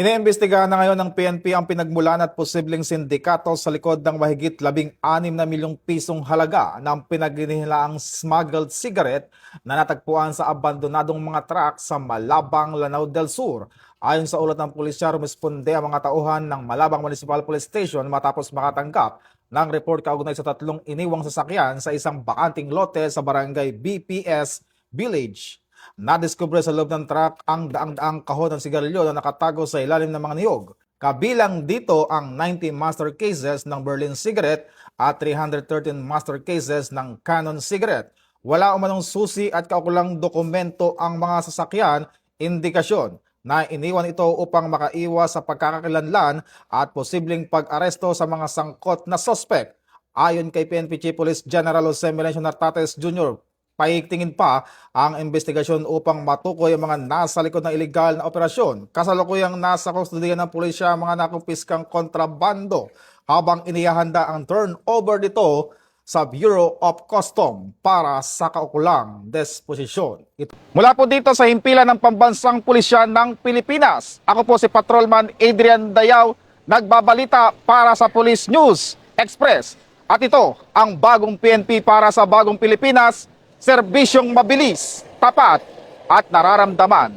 Iniimbestigahan na ngayon ng PNP ang pinagmulan at posibleng sindikato sa likod ng mahigit 16 na milyong pisong halaga ng pinagninilaang smuggled cigarette na natagpuan sa abandonadong mga truck sa Malabang, Lanao del Sur. Ayon sa ulat ng pulisya, rumisponde ang mga tauhan ng Malabang Municipal Police Station matapos makatanggap ng report kaugnay sa 3 iniwang sasakyan sa isang bakanting lote sa barangay BPS Village. Nadiskubre sa loob ng truck ang daang-daang kahon ng sigarilyo na nakatago sa ilalim ng mga niyog. Kabilang dito ang 90 master cases ng Berlin cigarette at 313 master cases ng Canon cigarette. Wala umanong susi at kaukulang dokumento ang mga sasakyan, indikasyon na iniwan ito upang makaiwas sa pagkakakilanlan at posibleng pag-aresto sa mga sangkot na sospek. Ayon kay PNP Chief Police General Jose Melencio Nartates Jr., paigtingin pa ang investigasyon upang matukoy ang mga nasa likod ng ilegal na operasyon. Kasalukuyang nasa kustodiya ng pulisya ang mga nakumpiskang kontrabando habang inihahanda ang turnover nito sa Bureau of Custom para sa kaukulang disposisyon. Mula po dito sa himpilan ng Pambansang Pulisya ng Pilipinas, ako po si Patrolman Adrian Dayaw, nagbabalita para sa Police News Express. At ito ang bagong PNP para sa bagong Pilipinas, serbisyong mabilis, tapat at nararamdaman.